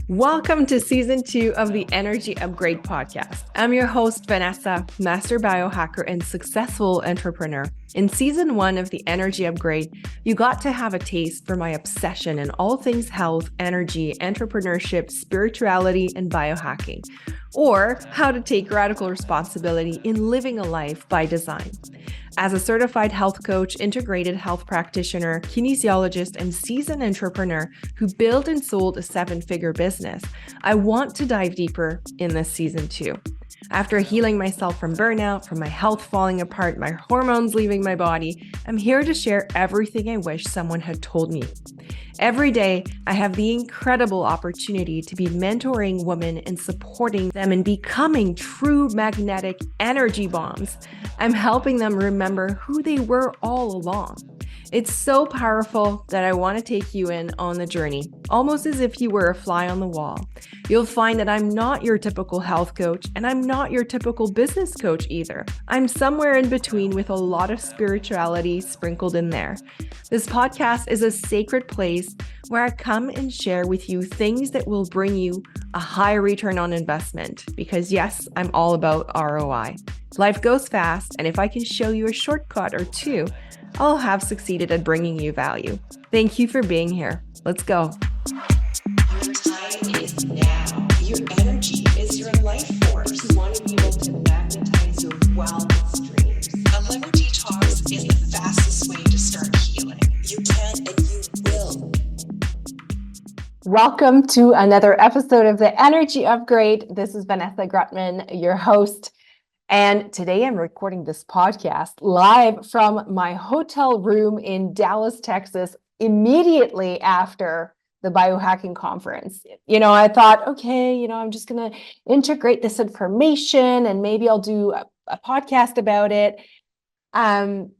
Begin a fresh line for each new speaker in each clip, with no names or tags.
Welcome to season 2 of the Energy Upgrade podcast. I'm your host, Vanessa, master biohacker and successful entrepreneur. In season 1 of the Energy Upgrade, you got to have a taste for my obsession in all things health, energy, entrepreneurship, spirituality, and biohacking, or how to take radical responsibility in living a life by design. As a certified health coach, integrated health practitioner, kinesiologist, and seasoned entrepreneur who built and sold a 7-figure business, I want to dive deeper in this season 2. After healing myself from burnout, from my health falling apart, my hormones leaving my body, I'm here to share everything I wish someone had told me. Every day, I have the incredible opportunity to be mentoring women and supporting them in becoming true magnetic energy bombs. I'm helping them remember who they were all along. It's so powerful that I want to take you in on the journey, almost as if you were a fly on the wall. You'll find that I'm not your typical health coach, and I'm not your typical business coach either. I'm somewhere in between with a lot of spirituality sprinkled in there. This podcast is a sacred place where I come and share with you things that will bring you a high return on investment, because yes, I'm all about ROI. Life goes fast, and if I can show you a shortcut or two, I'll have succeeded at bringing you value. Thank you for being here. Let's go.
Your time is now. Your energy is your life force. You want to be able to magnetize your wellness dreams. A liver detox is the fastest way to start healing. You can and you will.
Welcome to another episode of the Energy Upgrade. This is Vanessa Grutman, your host. And today I'm recording this podcast live from my hotel room in Dallas, Texas, immediately after the Biohacking conference. I thought, okay, I'm just going to integrate this information and maybe I'll do a podcast about it. And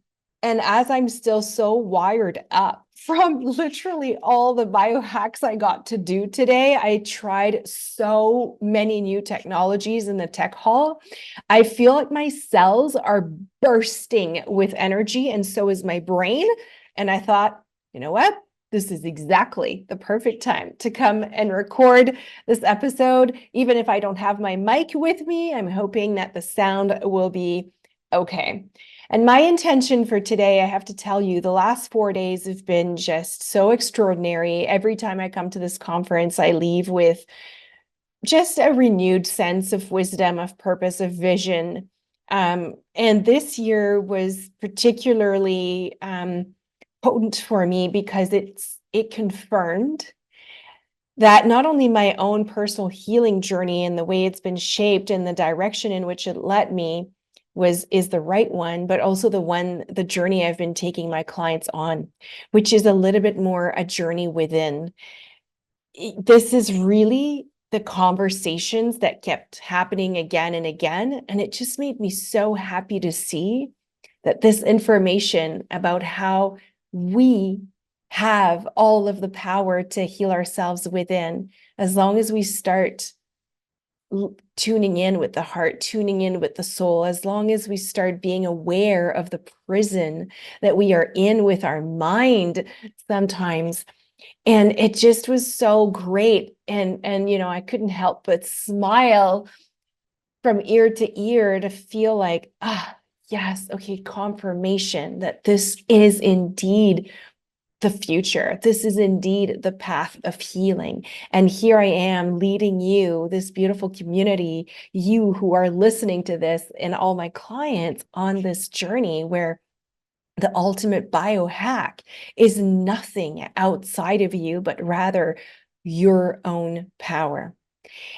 as I'm still so wired up from literally all the biohacks I got to do today, I tried so many new technologies in the tech hall. I feel like my cells are bursting with energy, and so is my brain. And I thought, you know what? This is exactly the perfect time to come and record this episode. Even if I don't have my mic with me, I'm hoping that the sound will be okay. And my intention for today, I have to tell you, the last 4 days have been just so extraordinary. Every time I come to this conference, I leave with just a renewed sense of wisdom, of purpose, of vision. And this year was particularly potent for me because it confirmed that not only my own personal healing journey and the way it's been shaped and the direction in which it led me is the right one, but also the journey I've been taking my clients on, which is a little bit more a journey within. This is really the conversations that kept happening again and again. And it just made me so happy to see that this information about how we have all of the power to heal ourselves within, as long as we start tuning in with the heart, tuning in with the soul, as long as we start being aware of the prison that we are in with our mind sometimes. And it just was so great. And I couldn't help but smile from ear to ear to feel like, yes, okay, confirmation that this is indeed the future. This is indeed the path of healing. And here I am leading you, this beautiful community, you who are listening to this, and all my clients on this journey where the ultimate biohack is nothing outside of you, but rather your own power.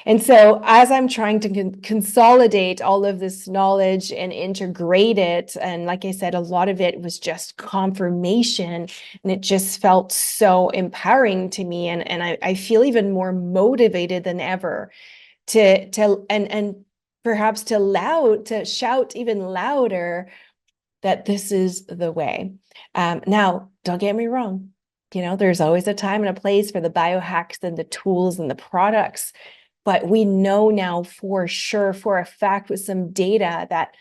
And so as I'm trying to consolidate all of this knowledge and integrate it, and like I said, a lot of it was just confirmation, and it just felt so empowering to me. And I feel even more motivated than ever and perhaps to shout even louder that this is the way. Now, don't get me wrong. There's always a time and a place for the biohacks and the tools and the products. But we know now for sure, for a fact, with some data, that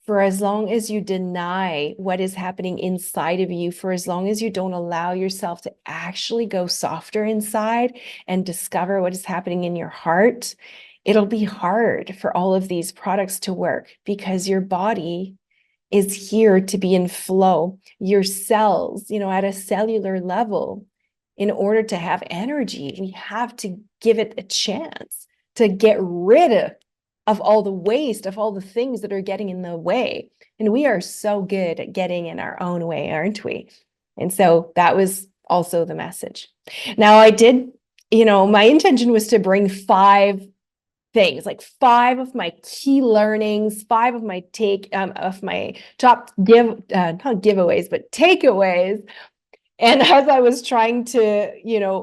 for as long as you deny what is happening inside of you, for as long as you don't allow yourself to actually go softer inside and discover what is happening in your heart, it'll be hard for all of these products to work, because your body is here to be in flow. Your cells, at a cellular level, in order to have energy, we have to give it a chance to get rid of all the waste, of all the things that are getting in the way. And we are so good at getting in our own way, aren't we? And so that was also the message. Now, I did, my intention was to bring 5 things, like 5 of my key learnings, 5 of my top not giveaways, but takeaways. And as I was trying to,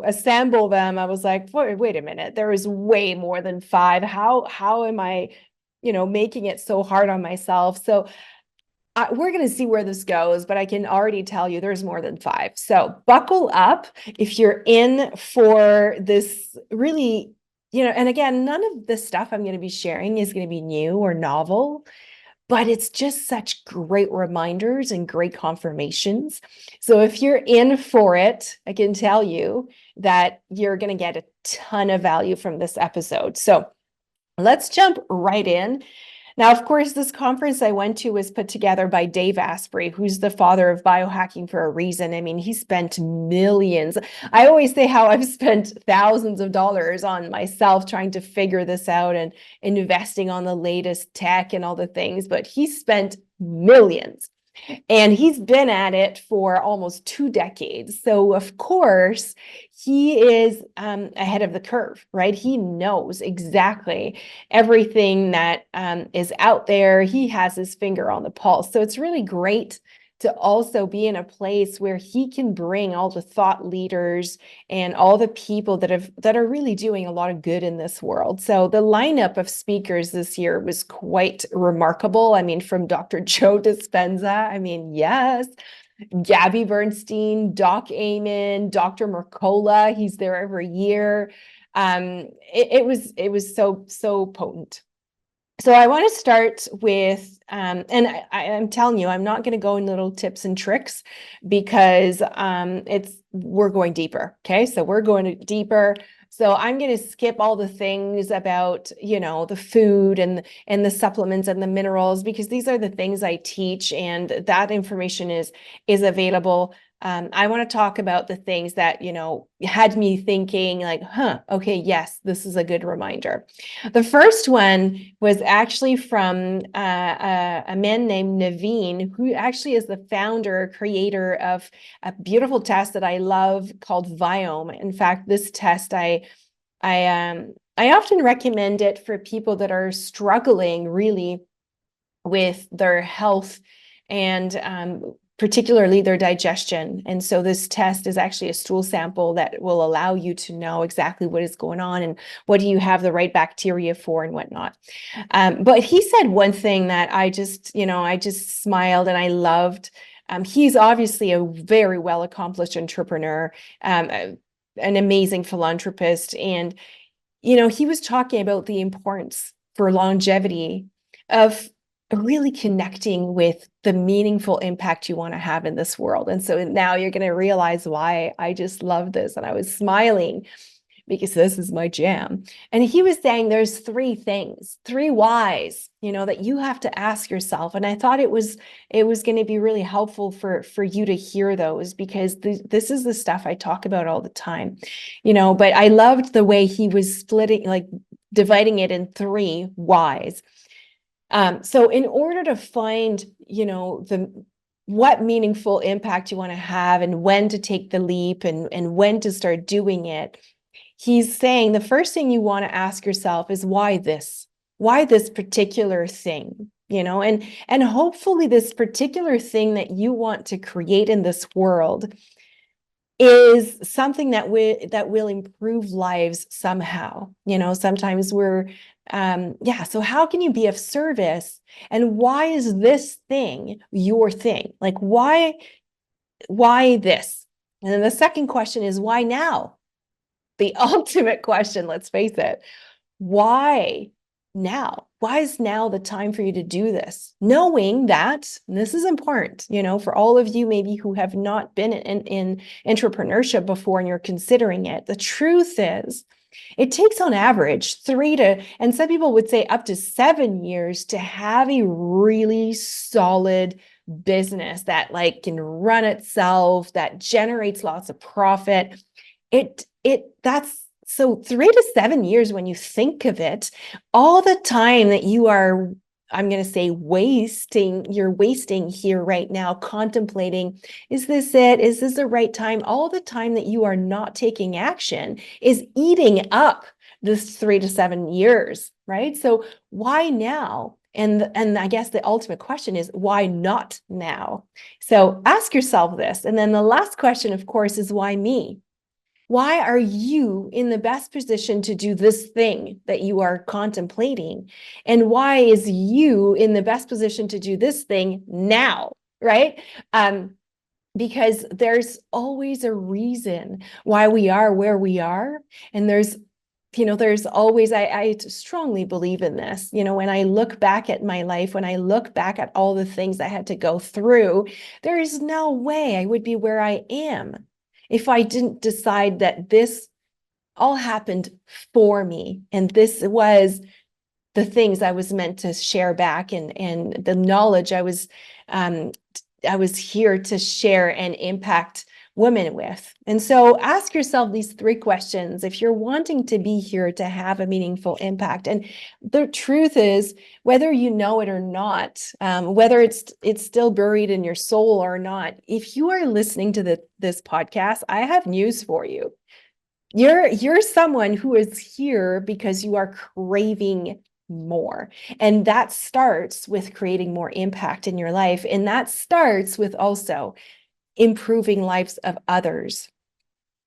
assemble them, I was like, wait a minute, there is way more than 5. How am I, making it so hard on myself? So we're going to see where this goes, but I can already tell you there's more than 5. So buckle up if you're in for this really, and again, none of the stuff I'm going to be sharing is going to be new or novel, but it's just such great reminders and great confirmations. So if you're in for it, I can tell you that you're going to get a ton of value from this episode. So let's jump right in. Now, of course, this conference I went to was put together by Dave Asprey, who's the father of biohacking for a reason. I mean, he spent millions. I always say how I've spent thousands of dollars on myself trying to figure this out and investing on the latest tech and all the things, but he spent millions. And he's been at it for almost 2 decades. So, of course, he is ahead of the curve, right? He knows exactly everything that is out there. He has his finger on the pulse. So it's really great to also be in a place where he can bring all the thought leaders and all the people that are really doing a lot of good in this world. So the lineup of speakers this year was quite remarkable. I mean, from Dr. Joe Dispenza, yes, Gabby Bernstein, Doc Amen, Dr. Mercola, he's there every year. It was so potent. So I want to start with, and I'm telling you, I'm not going to go in little tips and tricks, because we're going deeper. Okay, so we're going deeper. So I'm going to skip all the things about, the food and the supplements and the minerals, because these are the things I teach, and that information is available. I want to talk about the things that, had me thinking like, okay, yes, this is a good reminder. The first one was actually from a man named Naveen, who actually is the founder, creator of a beautiful test that I love called Viome. In fact, this test, I often recommend it for people that are struggling really with their health and particularly their digestion. And so this test is actually a stool sample that will allow you to know exactly what is going on and what do you have the right bacteria for and whatnot. But he said one thing that I just smiled and I loved. He's obviously a very well-accomplished entrepreneur, an amazing philanthropist. And, he was talking about the importance for longevity of really connecting with the meaningful impact you want to have in this world. And so now you're going to realize why I just love this. And I was smiling because this is my jam. And he was saying there's 3 things, 3 whys, that you have to ask yourself. And I thought it was going to be really helpful for you to hear those, because this is the stuff I talk about all the time, but I loved the way he was dividing it in 3 whys. So in order to find, what meaningful impact you want to have and when to take the leap and when to start doing it, he's saying the first thing you want to ask yourself is why this particular thing, and hopefully this particular thing that you want to create in this world is something that will improve lives somehow. Sometimes we're so how can you be of service, and why is this thing your thing? Like, why this? And then the second question is, why now? The ultimate question, let's face it. Why now? Why is now the time for you to do this? Knowing that, and this is important, for all of you maybe who have not been in entrepreneurship before and you're considering it, the truth is, it takes on average and some people would say up to 7 years to have a really solid business that can run itself, that generates lots of profit. That's so 3 to 7 years when you think of it, all the time that you are, I'm going to say you're wasting here right now, contemplating, is this it? Is this the right time? All the time that you are not taking action is eating up this 3 to 7 years, right? So why now? And I guess the ultimate question is, why not now? So ask yourself this. And then the last question, of course, is why me? Why are you in the best position to do this thing that you are contemplating? And why is you in the best position to do this thing now, right? Because there's always a reason why we are where we are. And there's always, I strongly believe in this. When I look back at my life, when I look back at all the things I had to go through, there is no way I would be where I am if I didn't decide that this all happened for me. And this was the things I was meant to share back, and the knowledge I was here to share and impact women with. And so ask yourself these 3 questions if you're wanting to be here to have a meaningful impact. And the truth is, whether you know it or not, whether it's still buried in your soul or not, if you are listening to this podcast, I have news for you. You're someone who is here because you are craving more. And that starts with creating more impact in your life. And that starts with also improving lives of others.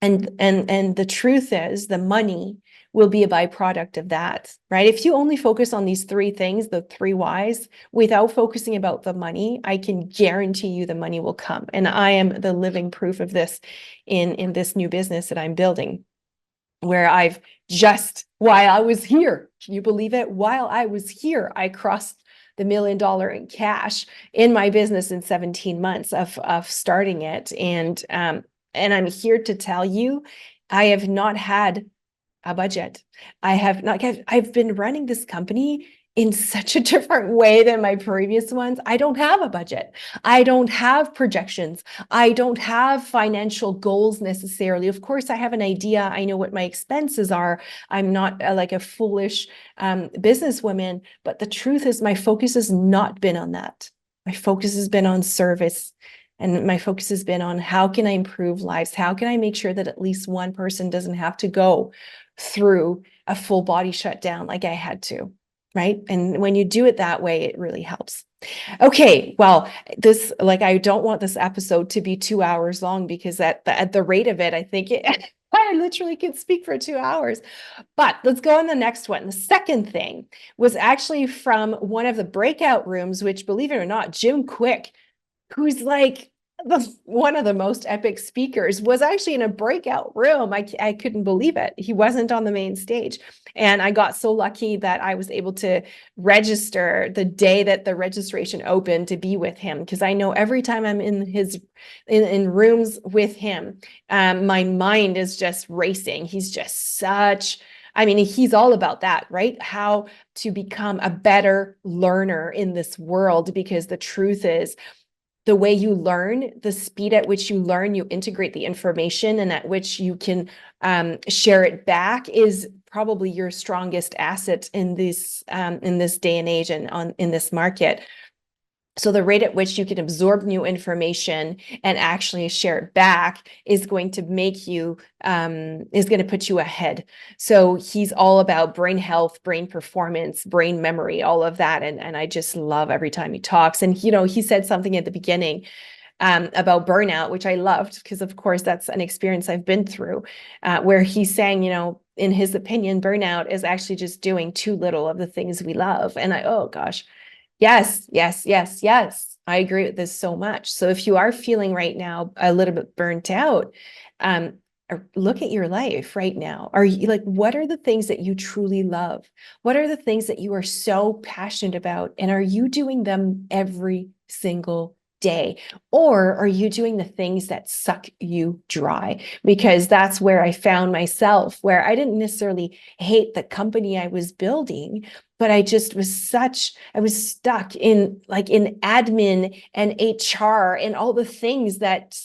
And the truth is, the money will be a byproduct of that, right? If you only focus on these 3 things, the 3 whys, without focusing about the money, I can guarantee you the money will come. And I am the living proof of this in this new business that I'm building, where I've just, while I was here, can you believe it? While I was here, I crossed the $1 million in cash in my business in 17 months of starting it. And I'm here to tell you, I have not had a budget. I've been running this company in such a different way than my previous ones. I don't have a budget. I don't have projections. I don't have financial goals necessarily. Of course, I have an idea. I know what my expenses are. I'm not like a foolish businesswoman, but the truth is my focus has not been on that. My focus has been on service. And my focus has been on how can I improve lives? How can I make sure that at least one person doesn't have to go through a full body shutdown like I had to, right? And when you do it that way, it really helps. Okay, well, I don't want this episode to be 2 hours long, because at the rate of it, I think I literally could speak for 2 hours. But let's go on the next one. The second thing was actually from one of the breakout rooms, which, believe it or not, Jim Quick, who's one of the most epic speakers, was actually in a breakout room. I couldn't believe it. He wasn't on the main stage. And I got so lucky that I was able to register the day that the registration opened to be with him. Because I know every time I'm in rooms with him, my mind is just racing. He's just he's all about that, right? How to become a better learner in this world, because the truth is, the way you learn, the speed at which you learn, you integrate the information, and at which you can share it back, is probably your strongest asset in this day and age and in this market. So the rate at which you can absorb new information and actually share it back is going to make you, is going to put you ahead. So he's all about brain health, brain performance, brain memory, all of that. And I just love every time he talks. And, he said something at the beginning about burnout, which I loved, because of course that's an experience I've been through, where he's saying, in his opinion, burnout is actually just doing too little of the things we love. And oh gosh. Yes, yes, yes, yes. I agree with this so much. So if you are feeling right now a little bit burnt out, look at your life right now. Are you like, what are the things that you truly love? What are the things that you are so passionate about? And are you doing them every single day? Or are you doing the things that suck you dry? Because that's where I found myself, where I didn't necessarily hate the company I was building, but I just I was stuck in admin and HR and all the things that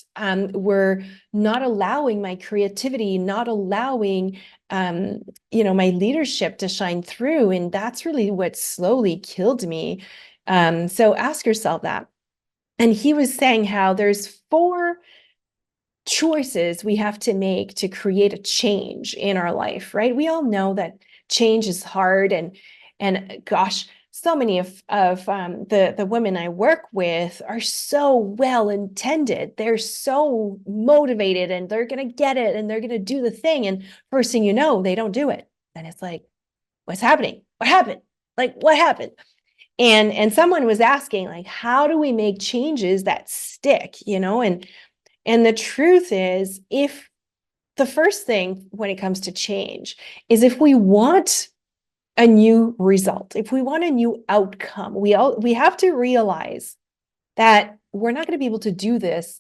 were not allowing my creativity, not allowing my leadership to shine through. And that's really what slowly killed me. So ask yourself that. And he was saying how there's 4 choices we have to make to create a change in our life, right? We all know that change is hard, and gosh, so many of the women I work with are so well intended. They're so motivated, and they're gonna get it, and they're gonna do the thing. And first thing you know, they don't do it, and it's like, what's happening? What happened? Like, what happened? And someone was asking, like, how do we make changes that stick? And the truth is, if the first thing when it comes to change is if we want a new result, if we want a new outcome, we have to realize that we're not going to be able to do this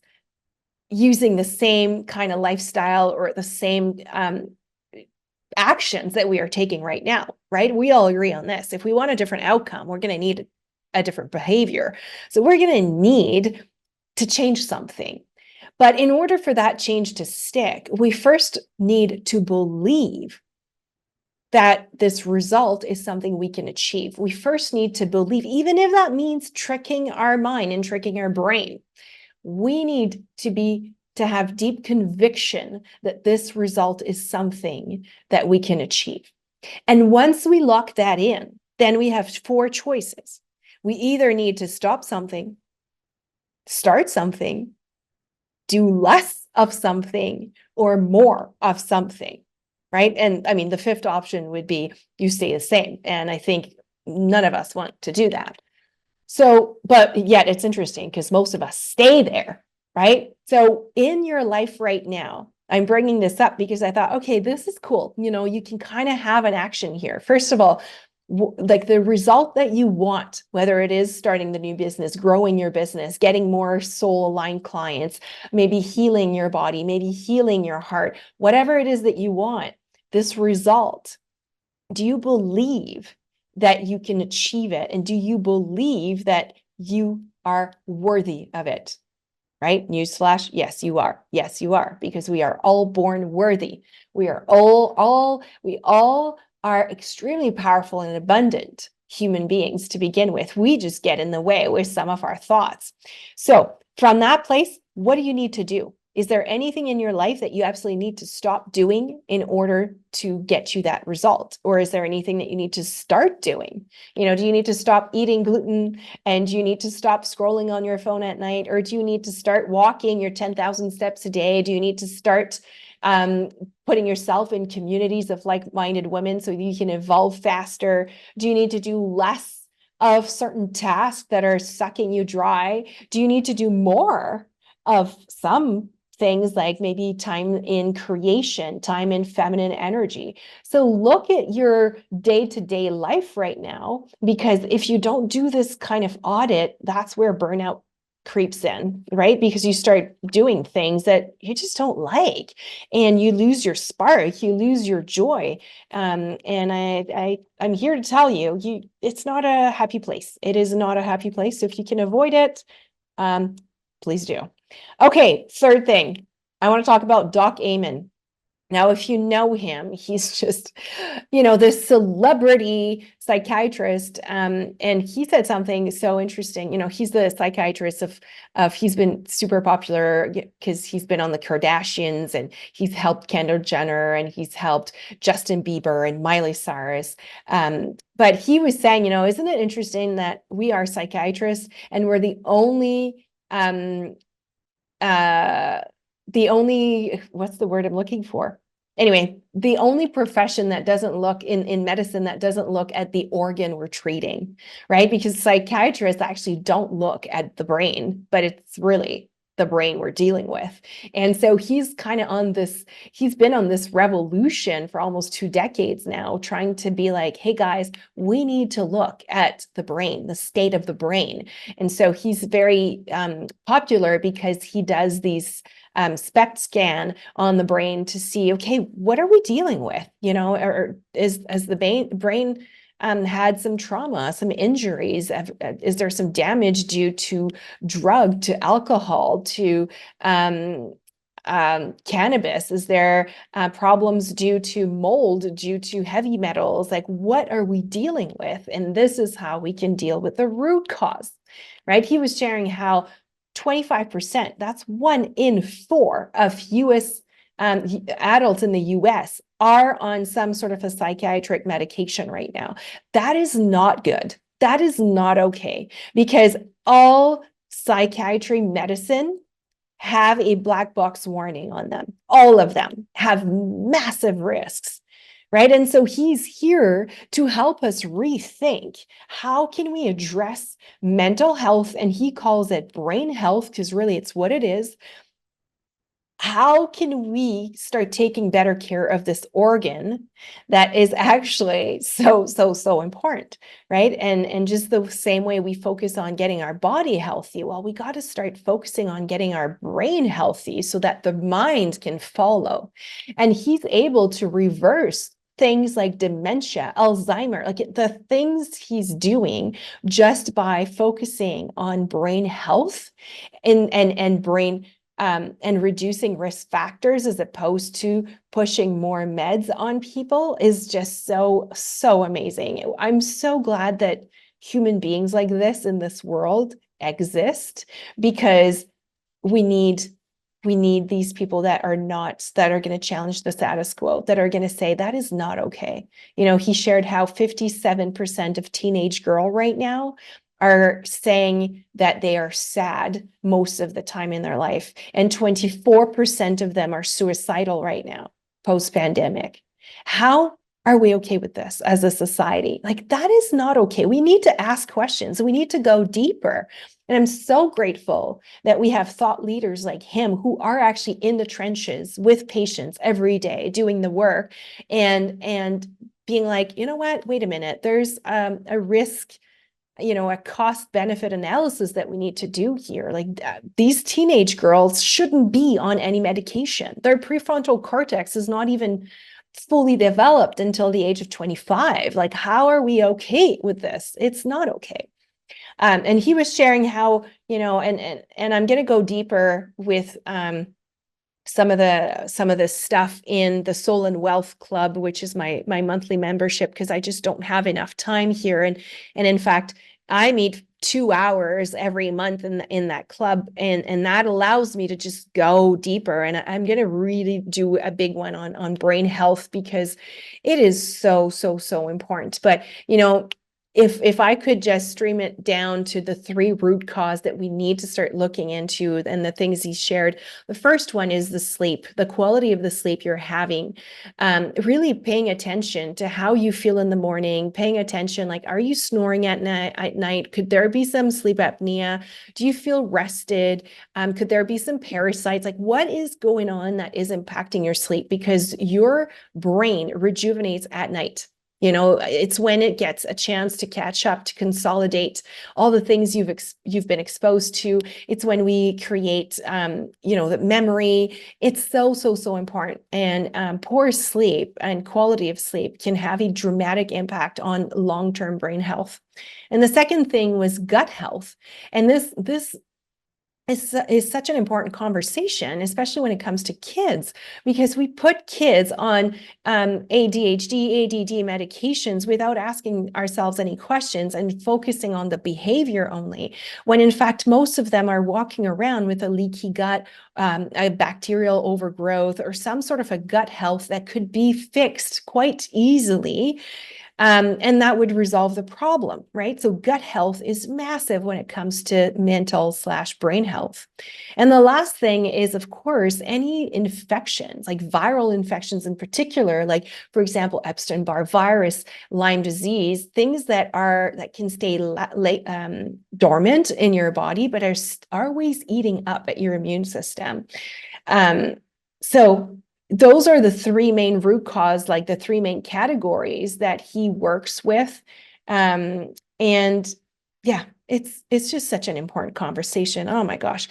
using the same kind of lifestyle or the same actions that we are taking right now, right? We all agree on this. If we want a different outcome, we're going to need a different behavior. So we're going to need to change something. But in order for that change to stick, we first need to believe that this result is something we can achieve. We first need to believe, even if that means tricking our mind and tricking our brain, we need to have deep conviction that this result is something that we can achieve. And once we lock that in, then we have 4 choices. We either need to stop something, start something, do less of something, or more of something, right? And I mean, the 5th option would be you stay the same. And I think none of us want to do that. So, but yet it's interesting because most of us stay there, right? So in your life right now, I'm bringing this up because I thought, okay, this is cool. You can kind of have an action here. First of all, like the result that you want, whether it is starting the new business, growing your business, getting more soul aligned clients, maybe healing your body, maybe healing your heart, whatever it is that you want, this result, do you believe that you can achieve it? And do you believe that you are worthy of it? Right? Newsflash, yes, you are. Yes, you are, because we are all born worthy. We all are extremely powerful and abundant human beings to begin with. We just get in the way with some of our thoughts. So from that place, what do you need to do? Is there anything in your life that you absolutely need to stop doing in order to get you that result? Or is there anything that you need to start doing? Do you need to stop eating gluten, and do you need to stop scrolling on your phone at night? Or do you need to start walking your 10,000 steps a day? Do you need to start putting yourself in communities of like-minded women so you can evolve faster? Do you need to do less of certain tasks that are sucking you dry? Do you need to do more of some things, like maybe time in creation, time in feminine energy? So look at your day-to-day life right now, because if you don't do this kind of audit, that's where burnout creeps in, right? Because you start doing things that you just don't like, and you lose your spark, you lose your joy. And I'm here to tell you, it's not a happy place. It is not a happy place. If you can avoid it, please do. Okay, 3rd thing, I want to talk about Doc Amen. Now, if you know him, he's just, this celebrity psychiatrist. And he said something so interesting. He's the psychiatrist he's been super popular because he's been on the Kardashians, and he's helped Kendall Jenner, and he's helped Justin Bieber and Miley Cyrus. But he was saying, isn't it interesting that we are psychiatrists, and we're the only what's the word I'm looking for? Anyway, the only profession that doesn't look in medicine that doesn't look at the organ we're treating, right? Because psychiatrists actually don't look at the brain, but it's really the brain we're dealing with. And so he's kind of on this, he's been on this revolution for almost 2 decades now, trying to be like, hey guys, we need to look at the brain, the state of the brain. And so he's very popular because he does these SPECT scan on the brain to see, okay, what are we dealing with? Or has the brain had some trauma, some injuries? Is there some damage due to drug, to alcohol, to cannabis? Is there problems due to mold, due to heavy metals? Like, what are we dealing with? And this is how we can deal with the root cause, right? He was sharing how 25%, that's 1 in 4 of US adults in the US are on some sort of a psychiatric medication right now. That is not good. That is not okay, because all psychiatry medicine have a black box warning on them. All of them have massive risks, right? And so he's here to help us rethink, how can we address mental health? And he calls it brain health, because really it's what it is. How can we start taking better care of this organ that is actually so important, right? And just the same way we focus on getting our body healthy, well, we got to start focusing on getting our brain healthy so that the mind can follow. And he's able to reverse things like dementia, Alzheimer, like the things he's doing just by focusing on brain health and brain and reducing risk factors as opposed to pushing more meds on people is just so amazing. I'm so glad that human beings like this in this world exist, because we need these people that are going to challenge the status quo, that are going to say that is not okay. He shared how 57% of teenage girls right now are saying that they are sad most of the time in their life. And 24% of them are suicidal right now, post-pandemic. How are we okay with this as a society? Like, that is not okay. We need to ask questions. We need to go deeper. And I'm so grateful that we have thought leaders like him who are actually in the trenches with patients every day, doing the work and being like, you know what, wait a minute, there's a risk, a cost benefit analysis that we need to do here. Like, these teenage girls shouldn't be on any medication. Their prefrontal cortex is not even fully developed until the age of 25. Like, how are we okay with this? It's not okay. And he was sharing how, and I'm going to go deeper with some of the stuff in the Soul and Wealth Club, which is my monthly membership, because I just don't have enough time here. And in fact, I meet 2 hours every month in that club, and that allows me to just go deeper. And I'm going to really do a big one on brain health, because it is so important. But if I could just stream it down to the 3 root cause that we need to start looking into, and the things he shared, the first one is the sleep, the quality of the sleep you're having. Really paying attention to how you feel in the morning, paying attention, like, are you snoring at night? Could there be some sleep apnea? Do you feel rested? Could there be some parasites? Like, what is going on that is impacting your sleep? Because your brain rejuvenates at night. It's when it gets a chance to catch up, to consolidate all the things you've been exposed to. It's when we create, the memory. It's so important. And poor sleep and quality of sleep can have a dramatic impact on long-term brain health. And the second thing was gut health. And this is such an important conversation, especially when it comes to kids, because we put kids on ADHD, ADD medications without asking ourselves any questions and focusing on the behavior only, when in fact, most of them are walking around with a leaky gut, a bacterial overgrowth, or some sort of a gut health that could be fixed quite easily And that would resolve the problem, right? So gut health is massive when it comes to mental/brain health. And the last thing is, of course, any infections, like viral infections in particular, like, for example, Epstein-Barr virus, Lyme disease, things that can stay dormant in your body, but are always eating up at your immune system. So those are the three main root cause, like the three main categories that he works with. And yeah, it's just such an important conversation. Oh my gosh.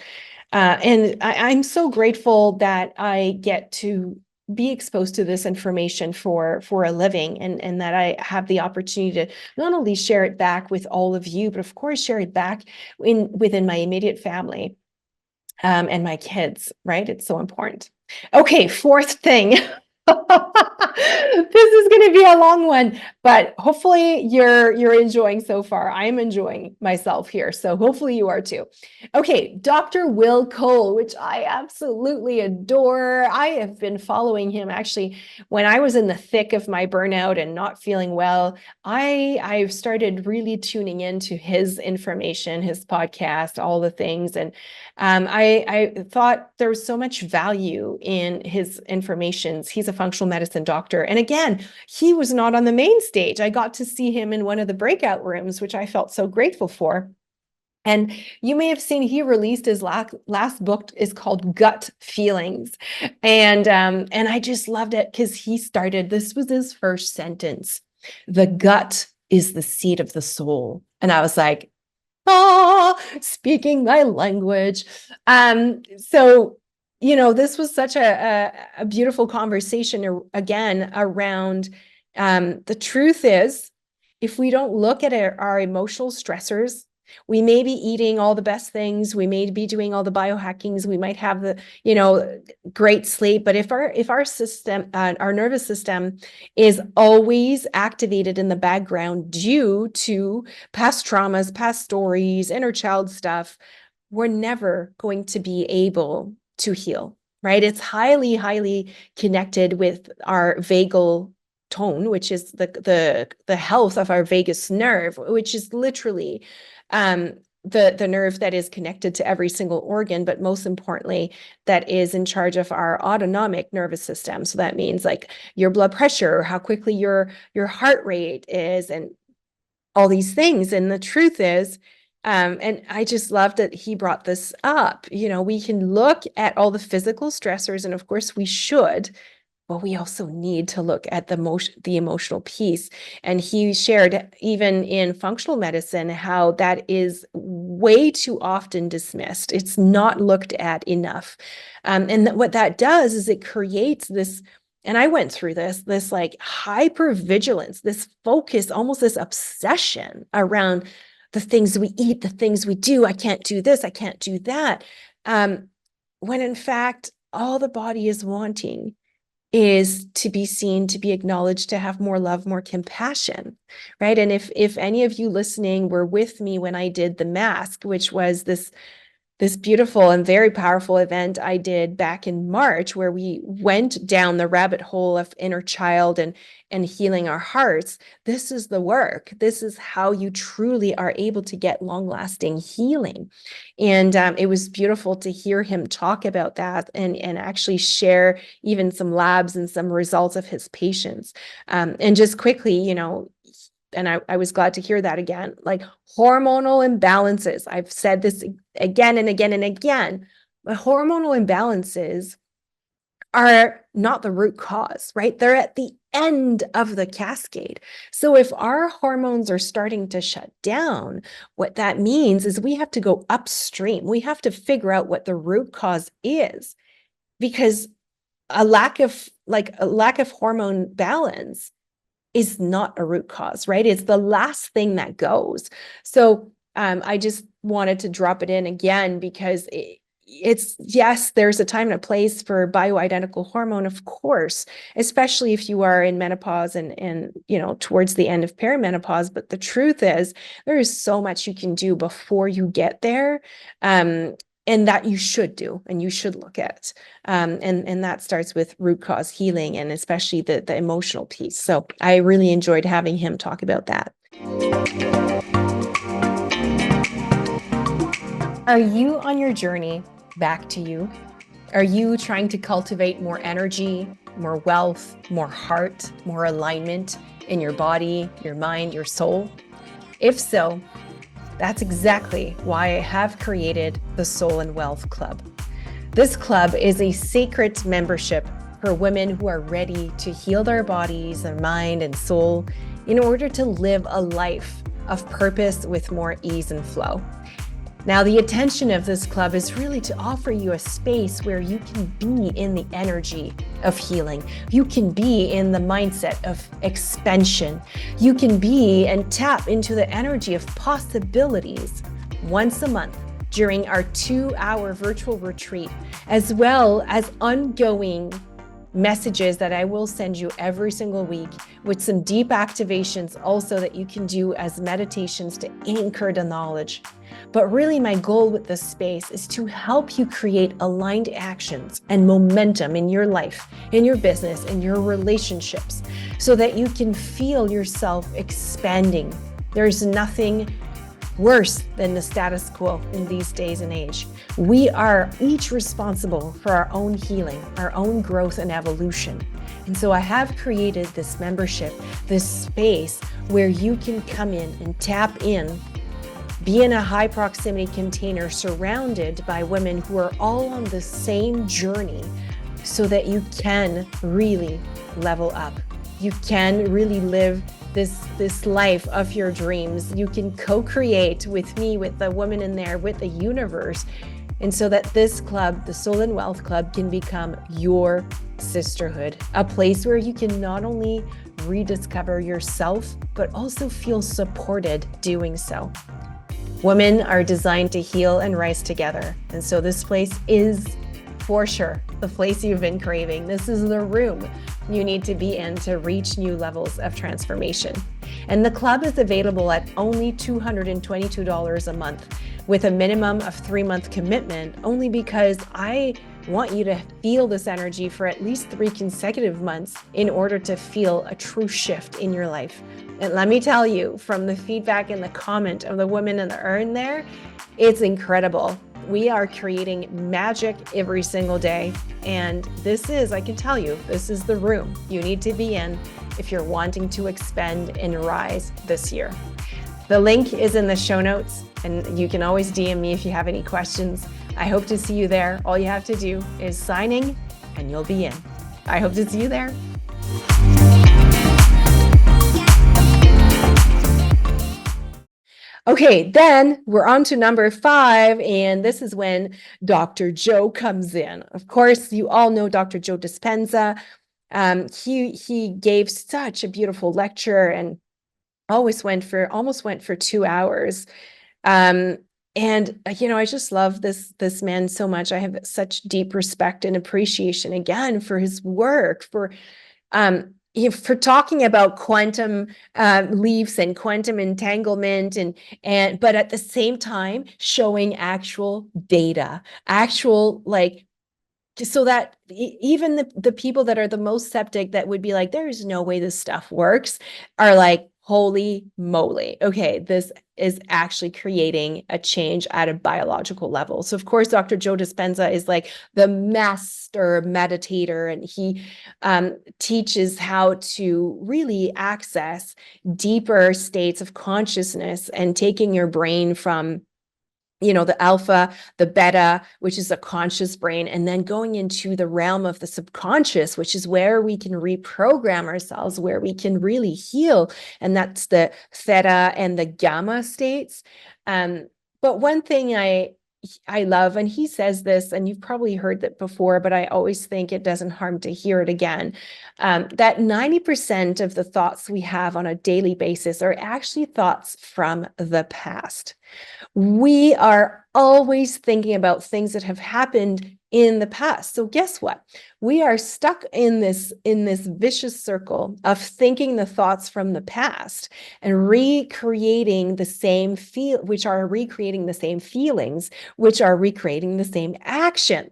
And I'm so grateful that I get to be exposed to this information for a living, and that I have the opportunity to not only share it back with all of you, but of course share it back within my immediate family, and my kids, right? It's so important. Okay, fourth thing. This is going to be a long one, but hopefully you're enjoying so far. I'm enjoying myself here, so hopefully you are too. Okay, Dr. Will Cole, which I absolutely adore. I have been following him actually when I was in the thick of my burnout and not feeling well. I've started really tuning into his information, his podcast, all the things, and I thought there was so much value in his information. He's a functional medicine doctor. And again, he was not on the main stage. I got to see him in one of the breakout rooms, which I felt so grateful for. And you may have seen he released his last book is called Gut Feelings. And I just loved it because he started, this was his first sentence: the gut is the seat of the soul. And I was like, speaking my language. So, this was such a beautiful conversation again around, the truth is, if we don't look at our emotional stressors, we may be eating all the best things, we may be doing all the biohackings, we might have the, great sleep, but if our system, our nervous system is always activated in the background due to past traumas, past stories, inner child stuff, we're never going to be able to heal, right? It's highly, highly connected with our vagal tone, which is the health of our vagus nerve, which is literally the nerve that is connected to every single organ, but most importantly, that is in charge of our autonomic nervous system. So that means like your blood pressure, how quickly your heart rate is, and all these things. And the truth is, and I just love that he brought this up, we can look at all the physical stressors, and of course we should, but we also need to look at the emotional piece. And he shared, even in functional medicine, how that is way too often dismissed. It's not looked at enough. And what that does is it creates this, and I went through this like hypervigilance, this focus, almost this obsession around the things we eat, the things we do. I can't do this, I can't do that. When in fact, all the body is wanting is to be seen, to be acknowledged, to have more love, more compassion, right? And if any of you listening were with me when I did the mask, which was this beautiful and very powerful event I did back in March, where we went down the rabbit hole of inner child and healing our hearts. This is the work. This is how you truly are able to get long-lasting healing. And it was beautiful to hear him talk about that and actually share even some labs and some results of his patients. And just quickly, and I was glad to hear that again, like hormonal imbalances. I've said this again and again and again, but hormonal imbalances are not the root cause, right? They're at the end of the cascade. So if our hormones are starting to shut down, what that means is we have to go upstream. We have to figure out what the root cause is, because a lack of hormone balance is not a root cause, right? It's the last thing that goes. So I just wanted to drop it in again, because it's, yes, there's a time and a place for bioidentical hormone, of course, especially if you are in menopause and towards the end of perimenopause. But the truth is, there is so much you can do before you get there. and that you should do and you should look at. And that starts with root cause healing, and especially the emotional piece. So I really enjoyed having him talk about that. Are you on your journey back to you? Are you trying to cultivate more energy, more wealth, more heart, more alignment in your body, your mind, your soul? If so, that's exactly why I have created the Soul and Wealth Club. This club is a sacred membership for women who are ready to heal their bodies, their mind, and soul in order to live a life of purpose with more ease and flow. Now, the intention of this club is really to offer you a space where you can be in the energy of healing. You can be in the mindset of expansion. You can be and tap into the energy of possibilities once a month during our 2-hour virtual retreat, as well as ongoing messages that I will send you every single week with some deep activations also that you can do as meditations to anchor the knowledge. But really, my goal with this space is to help you create aligned actions and momentum in your life, in your business, in your relationships, so that you can feel yourself expanding. There's nothing worse than the status quo in these days and age. We are each responsible for our own healing, our own growth and evolution. And so I have created this membership, this space where you can come in and tap in, be in a high proximity container surrounded by women who are all on the same journey, so that you can really level up. You can really live this life of your dreams. You can co-create with me, with the woman in there, with the universe. And so that this club, the Soul and Wealth Club, can become your sisterhood, a place where you can not only rediscover yourself, but also feel supported doing so. Women are designed to heal and rise together. And so this place is for sure the place you've been craving. This is the room you need to be in to reach new levels of transformation. And the club is available at only $222 a month with a minimum of 3-month commitment, only because I want you to feel this energy for at least 3 consecutive months in order to feel a true shift in your life. And let me tell you, from the feedback and the comment of the women in the urn there, it's incredible. We are creating magic every single day. And this is, I can tell you, this is the room you need to be in if you're wanting to expand and rise this year. The link is in the show notes, and you can always DM me if you have any questions. I hope to see you there. All you have to do is signing and you'll be in. I hope to see you there. Okay, then we're on to number 5, and this is when Dr. Joe comes in. Of course, you all know Dr. Joe Dispenza. He gave such a beautiful lecture and almost went for 2 hours. And I just love this man so much. I have such deep respect and appreciation again for his work, for talking about quantum leaps and quantum entanglement, but at the same time showing actual data, so that even the people that are the most skeptic, that would be like, there's no way this stuff works, are like, holy moly, okay, this is actually creating a change at a biological level. So of course, Dr. Joe Dispenza is like the master meditator, and he teaches how to really access deeper states of consciousness and taking your brain from the alpha, the beta, which is a conscious brain, and then going into the realm of the subconscious, which is where we can reprogram ourselves, where we can really heal. And that's the theta and the gamma states. But one thing I love, and he says this, and you've probably heard that before, but I always think it doesn't harm to hear it again, that 90% of the thoughts we have on a daily basis are actually thoughts from the past. We are always thinking about things that have happened in the past. So guess what? We are stuck in this vicious circle of thinking the thoughts from the past and recreating the same which are recreating the same feelings, which are recreating the same actions.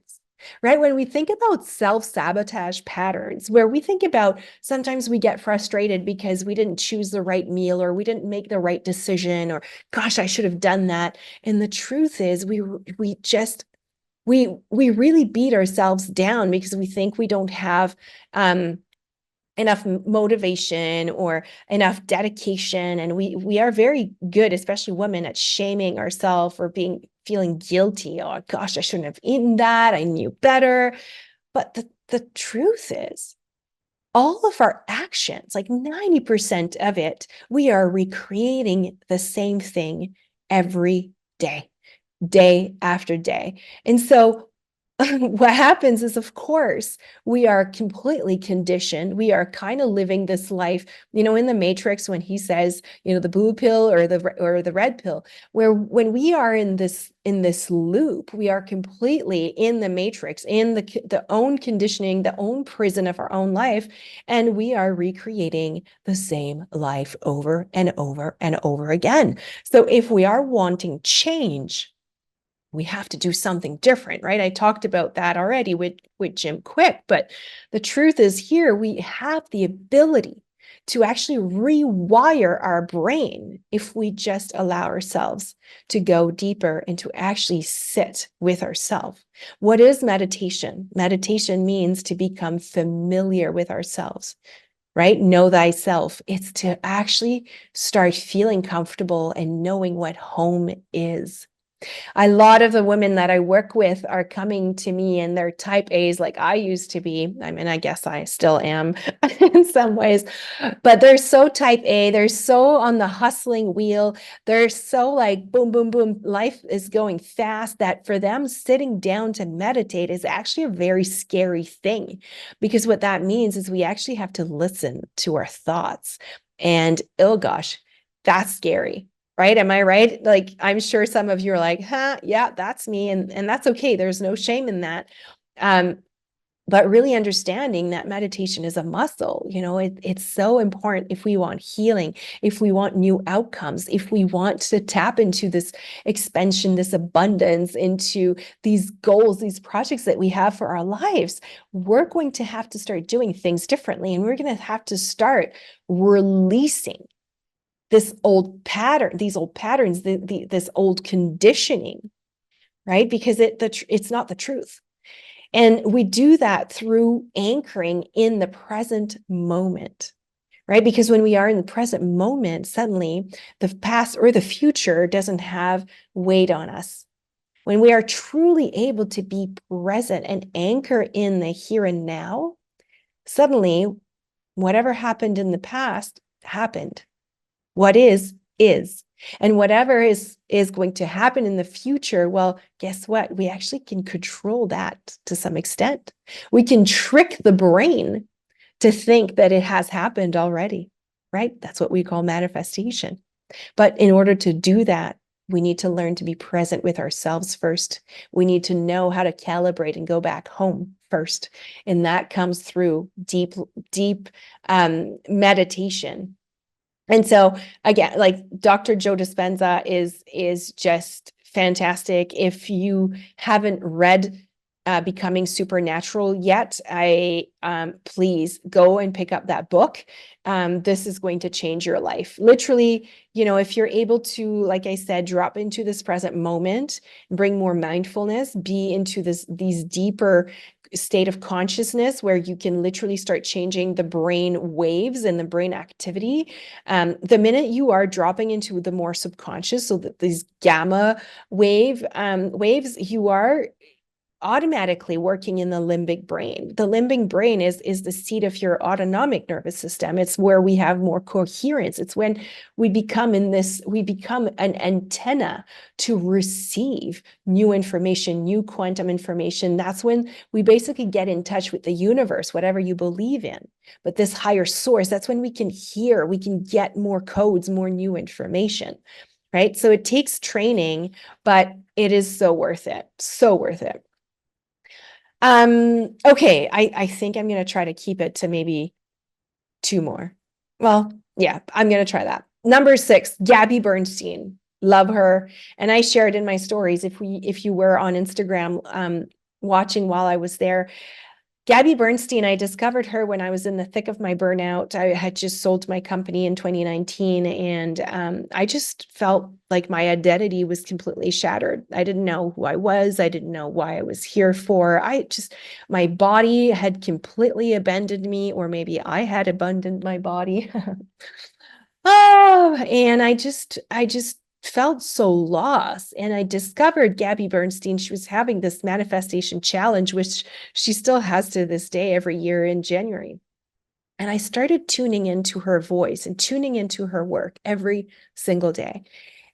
Right? When we think about self-sabotage patterns, where we think about sometimes we get frustrated because we didn't choose the right meal or we didn't make the right decision, or gosh, I should have done that. And the truth is we really beat ourselves down because we think we don't have enough motivation or enough dedication. And we are very good, especially women, at shaming ourselves or feeling guilty. Oh gosh, I shouldn't have eaten that. I knew better. But the truth is, all of our actions, like 90% of it, we are recreating the same thing every day, day after day. And so what happens is, of course, we are completely conditioned. We are kind of living this life, in the Matrix, when he says, the blue pill or the red pill, where when we are in this loop, we are completely in the Matrix, in the own conditioning, the own prison of our own life, and we are recreating the same life over and over and over again. So if we are wanting change, we have to do something different, right? I talked about that already with Jim Quick, but the truth is here, we have the ability to actually rewire our brain if we just allow ourselves to go deeper and to actually sit with ourselves. What is meditation? Meditation means to become familiar with ourselves, right? Know thyself. It's to actually start feeling comfortable and knowing what home is. A lot of the women that I work with are coming to me and they're type A's like I used to be. I mean, I guess I still am in some ways, but they're so type A. They're so on the hustling wheel. They're so like boom, boom, boom. Life is going fast that for them, sitting down to meditate is actually a very scary thing, because what that means is we actually have to listen to our thoughts. And oh gosh, that's scary. Right? Am I right? Like, I'm sure some of you are like, yeah, that's me. And that's okay. There's no shame in that. But really understanding that meditation is a muscle, it's so important if we want healing, if we want new outcomes, if we want to tap into this expansion, this abundance, into these goals, these projects that we have for our lives. We're going to have to start doing things differently. And we're going to have to start releasing these old patterns, this old conditioning, right? Because it's not the truth. And we do that through anchoring in the present moment, right? Because when we are in the present moment, suddenly the past or the future doesn't have weight on us. When we are truly able to be present and anchor in the here and now, suddenly whatever happened in the past happened. What is. And whatever is going to happen in the future, well, guess what? We actually can control that to some extent. We can trick the brain to think that it has happened already, right? That's what we call manifestation. But in order to do that, we need to learn to be present with ourselves first. We need to know how to calibrate and go back home first. And that comes through deep meditation. And so again, like Dr. Joe Dispenza is just fantastic. If you haven't read Becoming Supernatural yet, please go and pick up that book. This is going to change your life. Literally, if you're able to, like I said, drop into this present moment, bring more mindfulness, be into these deeper state of consciousness where you can literally start changing the brain waves and the brain activity. The minute you are dropping into the more subconscious, so that these gamma waves, you are automatically working in the limbic brain. The limbic brain is the seat of your autonomic nervous system. It's where we have more coherence. It's when we become an antenna to receive new information, new quantum information. That's when we basically get in touch with the universe, whatever you believe in. But this higher source, that's when we can hear, we can get more codes, more new information, right? So it takes training, but it is so worth it. So worth it. Okay, I think I'm gonna try to keep it to maybe two more. Well, yeah, I'm gonna try that. Number 6, Gabby Bernstein. Love her. And I shared in my stories, if you were on Instagram watching while I was there, Gabby Bernstein, I discovered her when I was in the thick of my burnout. I had just sold my company in 2019, and I just felt like my identity was completely shattered. I didn't know who I was. I didn't know why I was here for. My body had completely abandoned me, or maybe I had abandoned my body. Oh, and I just felt so lost. And I discovered Gabby Bernstein. She was having this manifestation challenge, which she still has to this day every year in January. And I started tuning into her voice and tuning into her work every single day.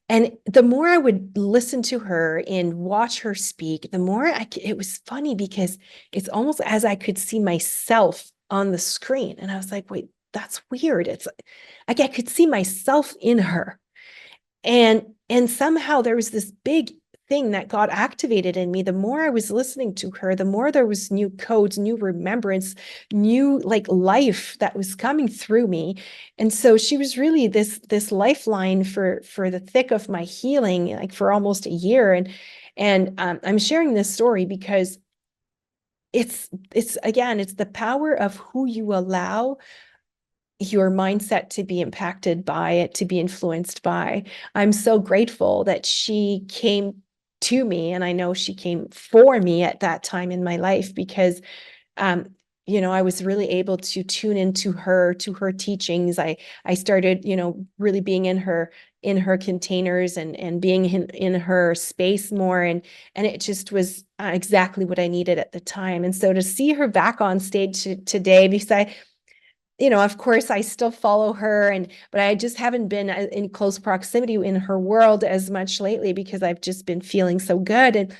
And the more I would listen to her and watch her speak, the more it was funny because it's almost as I could see myself on the screen. And I was like, wait, that's weird. It's like I could see myself in her. And somehow there was this big thing that got activated in me. The more I was listening to her, the more there was new codes, new remembrance, new like life that was coming through me. And so she was really this lifeline for the thick of my healing, like for almost a year. And I'm sharing this story because it's again, it's the power of who you allow your mindset to be impacted by it, to be influenced by. I'm so grateful that she came to me, and I know she came for me at that time in my life because um I was really able to tune into her, to her teachings. I started, really being in her containers and being in her space more, and it just was exactly what I needed at the time. And so to see her back on stage today, because of course I still follow her, but I just haven't been in close proximity in her world as much lately because I've just been feeling so good.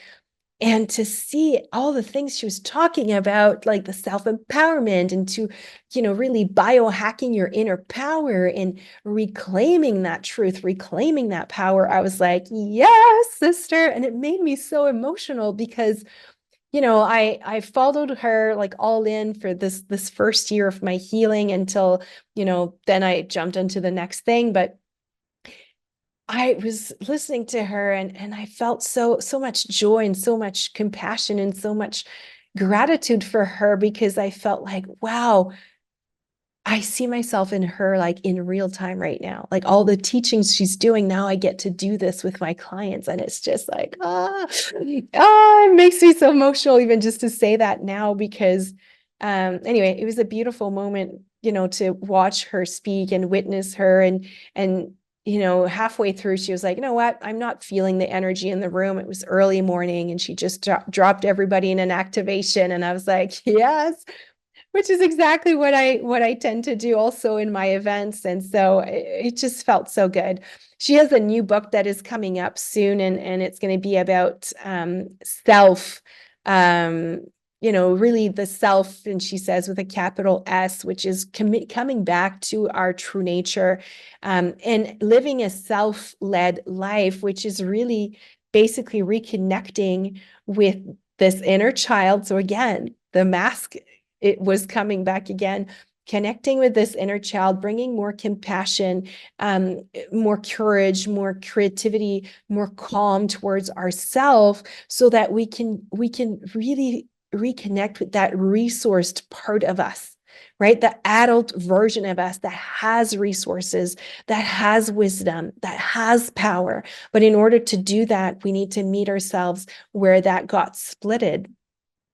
And to see all the things she was talking about, like the self-empowerment, and to, really biohacking your inner power and reclaiming that truth, reclaiming that power, I was like, yes, sister. And it made me so emotional because I followed her like all in for this first year of my healing until, then I jumped into the next thing. But I was listening to her, and I felt so much joy and so much compassion and so much gratitude for her because I felt like, wow, I see myself in her like in real time right now. Like all the teachings she's doing now, I get to do this with my clients. And it's just like, it makes me so emotional even just to say that now because anyway, it was a beautiful moment, to watch her speak and witness her. And halfway through, she was like, you know what? I'm not feeling the energy in the room. It was early morning and she just dropped everybody in an activation. And I was like, yes, which is exactly what I tend to do also in my events. And so it just felt so good. She has a new book that is coming up soon, and it's going to be about self, really the self, and she says with a capital S, which is coming back to our true nature, and living a self-led life, which is really basically reconnecting with this inner child. So again, the mask, it was coming back again, connecting with this inner child, bringing more compassion, more courage, more creativity, more calm towards ourselves, so that we can really reconnect with that resourced part of us, right? The adult version of us that has resources, that has wisdom, that has power. But in order to do that, we need to meet ourselves where that got splitted.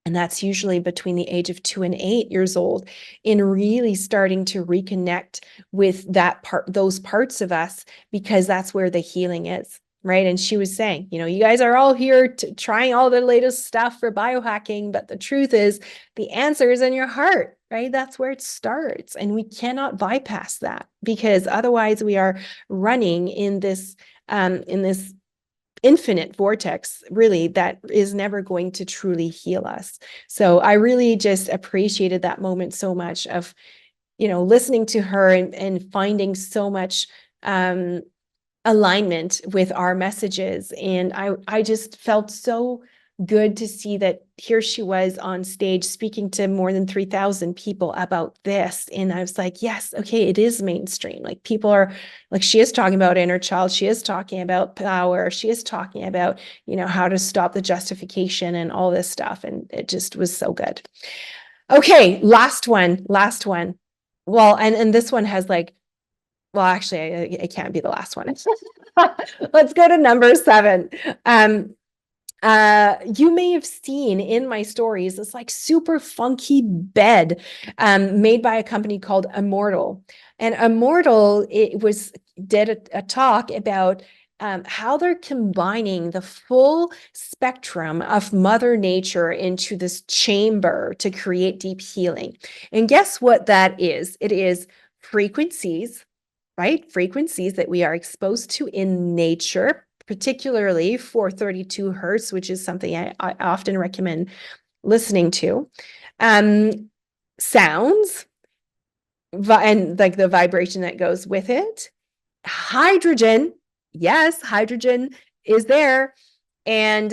And that's usually between the age of 2 and 8 years old, in really starting to reconnect with those parts of us, because that's where the healing is. Right. And she was saying, you guys are all here trying all the latest stuff for biohacking, but the truth is the answer is in your heart, right? That's where it starts. And we cannot bypass that, because otherwise we are running in this infinite vortex, really, that is never going to truly heal us. So I really just appreciated that moment so much of, listening to her and finding so much alignment with our messages. And I just felt so good to see that here she was on stage speaking to more than 3,000 people about this. And I was like, yes, okay, it is mainstream. Like people are like, she is talking about inner child. She is talking about power. She is talking about, how to stop the justification and all this stuff. And it just was so good. Okay, last one. Well, and this one has like, well, actually, it can't be the last one. Let's go to number 7. You may have seen in my stories this like super funky bed made by a company called Immortal. And Immortal, did a talk about how they're combining the full spectrum of Mother Nature into this chamber to create deep healing. And guess what that is? It is frequencies, right? Frequencies that we are exposed to in nature, particularly for 32 hertz, which is something I often recommend listening to. Sounds, and like the vibration that goes with it. Hydrogen, yes, hydrogen is there, and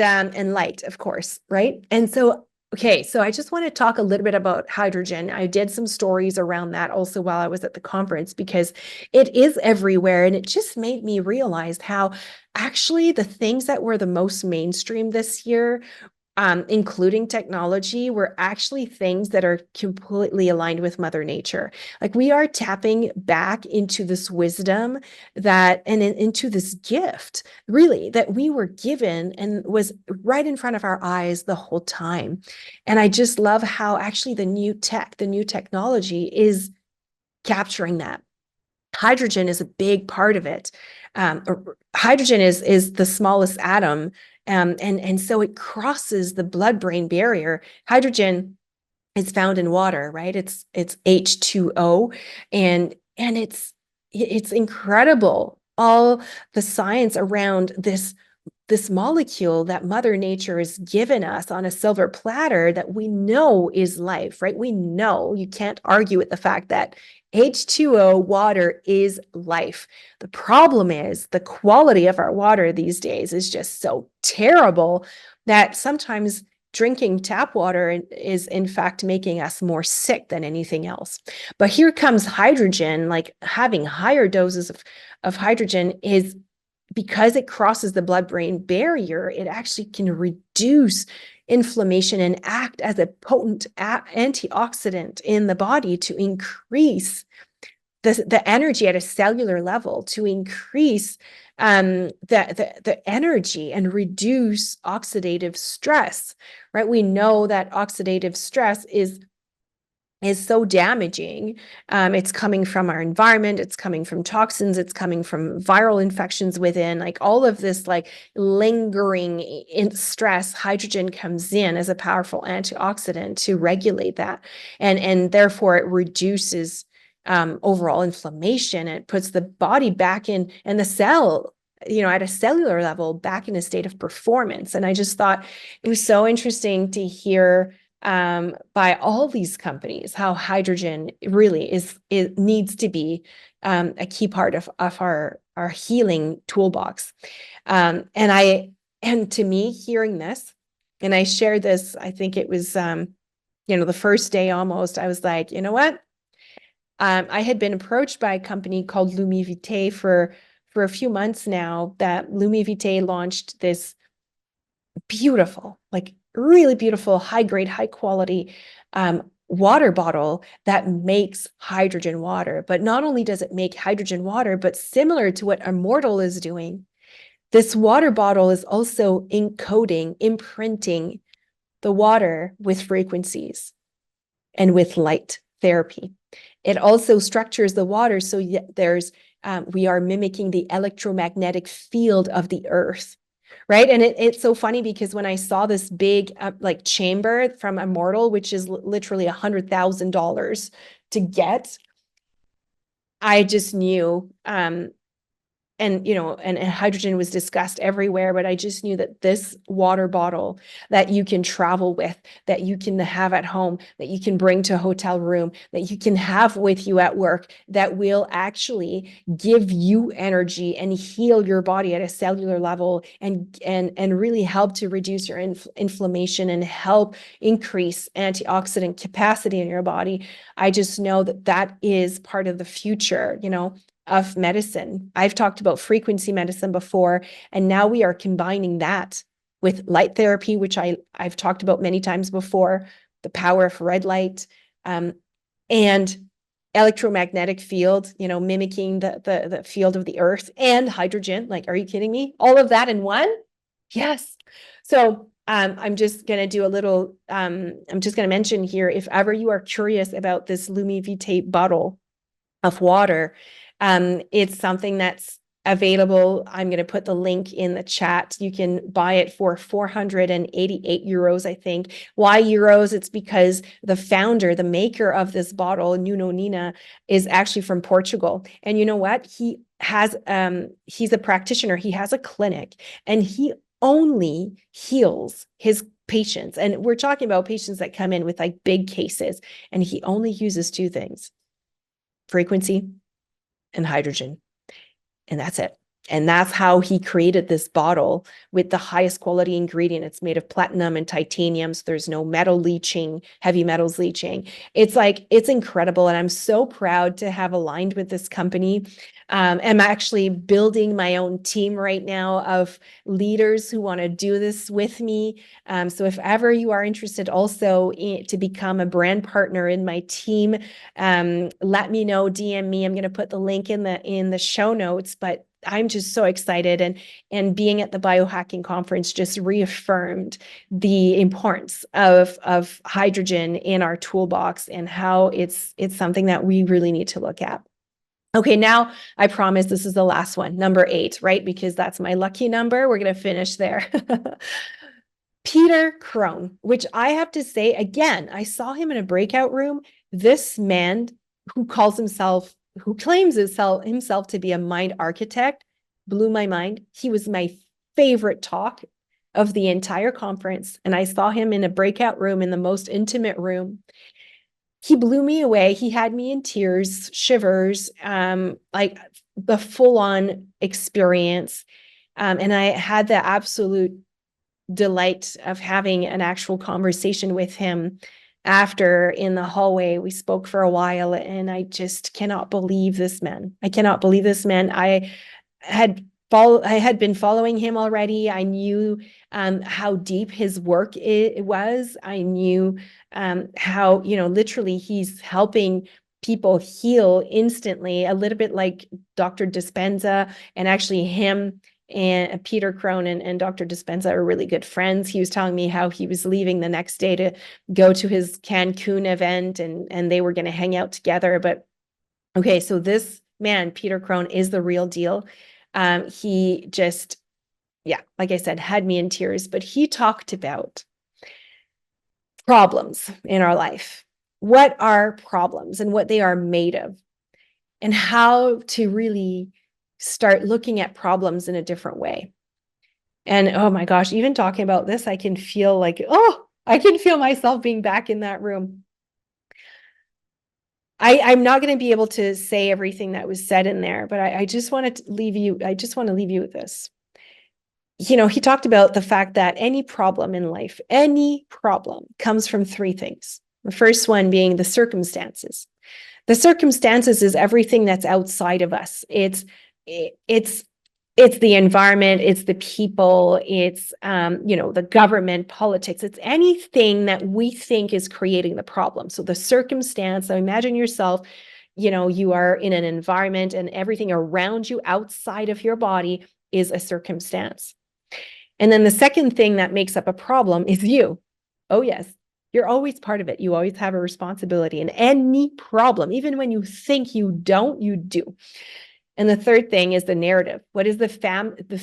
light, of course, right? And so, okay, so I just want to talk a little bit about hydrogen. I did some stories around that also while I was at the conference because it is everywhere, and it just made me realize how actually the things that were the most mainstream this year, including technology, were actually things that are completely aligned with Mother Nature. Like we are tapping back into this wisdom and into this gift, really, that we were given and was right in front of our eyes the whole time. And I just love how actually the new technology is capturing that. Hydrogen is a big part of it. Hydrogen is the smallest atom, and so it crosses the blood-brain barrier. Hydrogen is found in water, right? It's H2O, and it's incredible, all the science around this molecule that Mother Nature has given us on a silver platter that we know is life, right? We know, you can't argue with the fact that H2O, water, is life. The problem is the quality of our water these days is just so terrible that sometimes drinking tap water is in fact making us more sick than anything else. But here comes hydrogen, like having higher doses of hydrogen is because it crosses the blood-brain barrier, it actually can reduce inflammation and act as a potent antioxidant in the body to increase the energy at a cellular level, to increase the energy and reduce oxidative stress, right? We know that oxidative stress is so damaging. It's coming from our environment, it's coming from toxins, it's coming from viral infections within, like all of this like lingering in stress. Hydrogen comes in as a powerful antioxidant to regulate that, and therefore it reduces overall inflammation. It puts the body back in, and the cell, at a cellular level, back in a state of performance. And I just thought it was so interesting to hear by all these companies how hydrogen really it needs to be a key part of our healing toolbox. And to me, hearing this, and I shared this, I think it was the first day almost, I was like, you know what? I had been approached by a company called Lumivite for a few months now. That Lumivite launched this beautiful, like really beautiful, high grade, high quality water bottle that makes hydrogen water. But not only does it make hydrogen water, but similar to what Immortal is doing, this water bottle is also imprinting the water with frequencies and with light therapy. It also structures the water so we are mimicking the electromagnetic field of the earth. Right. And it's so funny because when I saw this big like chamber from Immortal, which is literally $100,000 to get, I just knew and hydrogen was discussed everywhere, but I just knew that this water bottle that you can travel with, that you can have at home, that you can bring to a hotel room, that you can have with you at work, that will actually give you energy and heal your body at a cellular level, and really help to reduce your inflammation and help increase antioxidant capacity in your body. I just know that that is part of the future, of medicine. I've talked about frequency medicine before, and now we are combining that with light therapy, which I've talked about many times before, the power of red light, and electromagnetic field, mimicking the field of the earth, and hydrogen. Like, are you kidding me? All of that in one? Yes. So I'm just going to do a little, I'm just going to mention here, if ever you are curious about this Lumi Vitae bottle of water, it's something that's available. I'm going to put the link in the chat. You can buy it for 488 euros, I think. Why euros? It's because the founder, the maker of this bottle, Nuno Nina, is actually from Portugal. And you know what? He has, he's a practitioner. He has a clinic, and he only heals his patients. And we're talking about patients that come in with like big cases, and he only uses two things: frequency and hydrogen. And that's it. And that's how he created this bottle with the highest quality ingredient. It's made of platinum and titanium, so there's no metal leaching, heavy metals leaching. It's incredible. And I'm so proud to have aligned with this company. I'm actually building my own team right now of leaders who want to do this with me. So if ever you are interested also to become a brand partner in my team, let me know, DM me. I'm going to put the link in the show notes, but I'm just so excited, and being at the biohacking conference just reaffirmed the importance of hydrogen in our toolbox, and how it's something that we really need to look at. Okay, now I promise this is the last one, number 8, right? Because that's my lucky number. We're going to finish there. Peter Crone, which I have to say, again, I saw him in a breakout room. This man who claims himself to be a mind architect, blew my mind. He was my favorite talk of the entire conference. And I saw him in a breakout room, in the most intimate room. He blew me away. He had me in tears, shivers, like the full-on experience. And I had the absolute delight of having an actual conversation with him after in the hallway. We spoke for a while, and I just cannot believe this man. I cannot believe this man. I had been following him already. I knew how deep his work it was. I knew how, literally he's helping people heal instantly, a little bit like Dr. Dispenza. And actually him and Peter Crone and Dr. Dispenza are really good friends. He was telling me how he was leaving the next day to go to his Cancun event, and they were going to hang out together. But okay, so this man, Peter Crone, is the real deal. He just, like I said, had me in tears, but he talked about problems in our life. What are problems and what they are made of, and how to really start looking at problems in a different way. And oh my gosh, even talking about this, I can feel like, I can feel myself being back in that room. I'm not going to be able to say everything that was said in there, but I just want to leave you with this. He talked about the fact that any problem in life, any problem comes from 3 things. The first one being the circumstances. The circumstances is everything that's outside of us. It's the environment, it's the people, it's the government, politics. It's anything that we think is creating the problem. So the circumstance, so imagine yourself, you are in an environment, and everything around you outside of your body is a circumstance. And then the second thing that makes up a problem is you. Oh yes, you're always part of it. You always have a responsibility in any problem. Even when you think you don't, you do. And the third thing is the narrative. What is the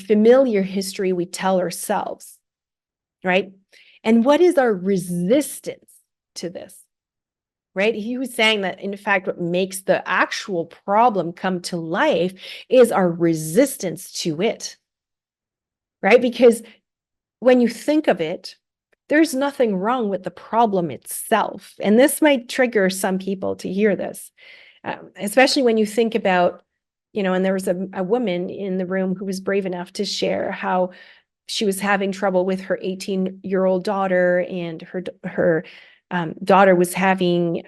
familiar history we tell ourselves, right? And what is our resistance to this? right? He was saying that, in fact, what makes the actual problem come to life is our resistance to it, right? Because when you think of it, there's nothing wrong with the problem itself. And this might trigger some people to hear this, especially when you think about, and there was a woman in the room who was brave enough to share how she was having trouble with her 18-year-old daughter, and her daughter was having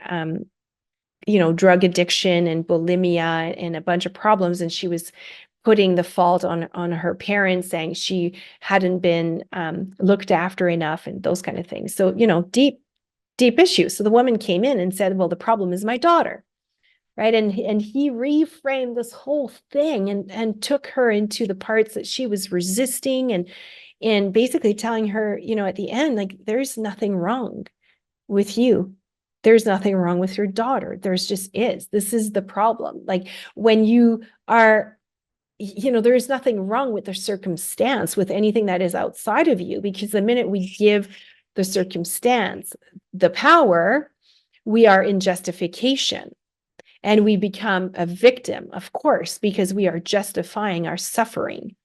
drug addiction and bulimia and a bunch of problems, and she was putting the fault on her parents, saying she hadn't been looked after enough and those kind of things. So deep issues. So the woman came in and said, well, the problem is my daughter, right? And he reframed this whole thing and took her into the parts that she was resisting, and basically telling her, at the end, like, there's nothing wrong with you. There's nothing wrong with your daughter. There's just is. This is the problem. Like, when you are, there is nothing wrong with the circumstance, with anything that is outside of you, because the minute we give the circumstance the power, we are in justification. And we become a victim, of course, because we are justifying our suffering.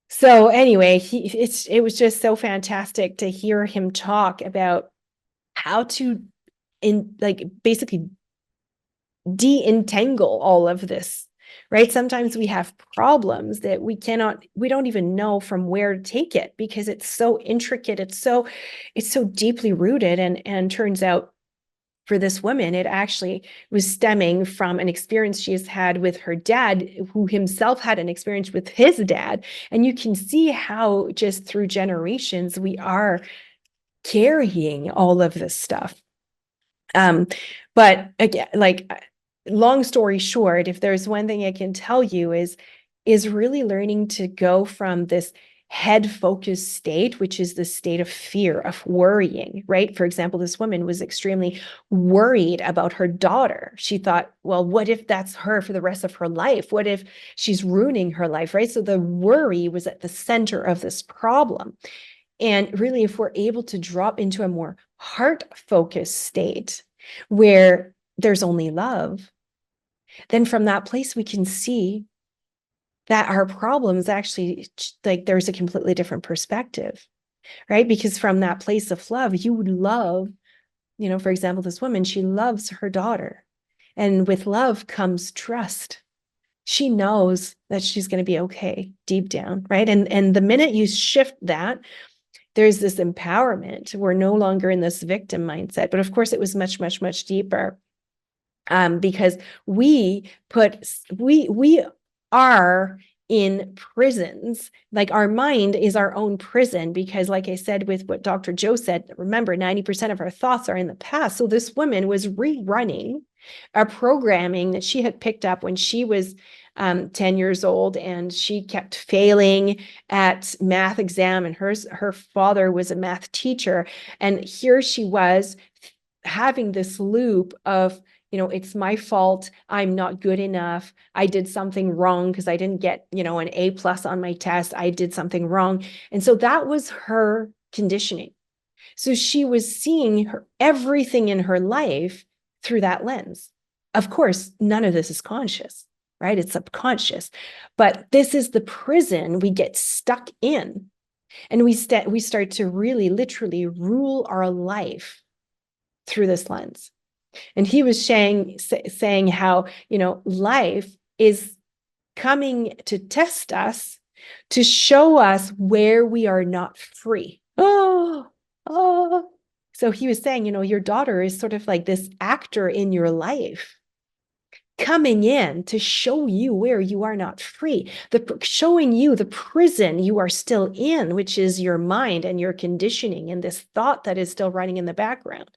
So anyway, it was just so fantastic to hear him talk about how to basically de-entangle all of this, right? Sometimes we have problems that we don't even know from where to take it, because it's so intricate, it's so deeply rooted, and turns out for this woman, it actually was stemming from an experience she has had with her dad, who himself had an experience with his dad. And you can see how just through generations, we are carrying all of this stuff. But again, like, long story short, if there's one thing I can tell you is really learning to go from this head focused state, which is the state of fear, of worrying, right? For example, this woman was extremely worried about her daughter. She thought, well, what if that's her for the rest of her life? What if she's ruining her life, right? So the worry was at the center of this problem. And really, if we're able to drop into a more heart-focused state where there's only love, then from that place, we can see that our problems actually, like, there's a completely different perspective, right? Because from that place of love, you would love, for example, this woman, she loves her daughter. And with love comes trust. She knows that she's going to be okay deep down, right? And the minute you shift that, there's this empowerment. We're no longer in this victim mindset. But of course, it was much, much, much deeper, because we are in prisons. Like, our mind is our own prison, because, like I said, with what Dr. Joe said, remember, 90% of our thoughts are in the past. So this woman was rerunning a programming that she had picked up when she was 10 years old, and she kept failing at math exam, and her father was a math teacher. And here she was having this loop of, it's my fault. I'm not good enough. I did something wrong because I didn't get, an A+ on my test. I did something wrong. And so that was her conditioning. So she was seeing everything in her life through that lens. Of course, none of this is conscious, right? It's subconscious. But this is the prison we get stuck in. And we start to really literally rule our life through this lens. And he was saying how, life is coming to test us, to show us where we are not free. Oh. So he was saying, your daughter is sort of like this actor in your life, coming in to show you where you are not free, showing you the prison you are still in, which is your mind and your conditioning and this thought that is still running in the background.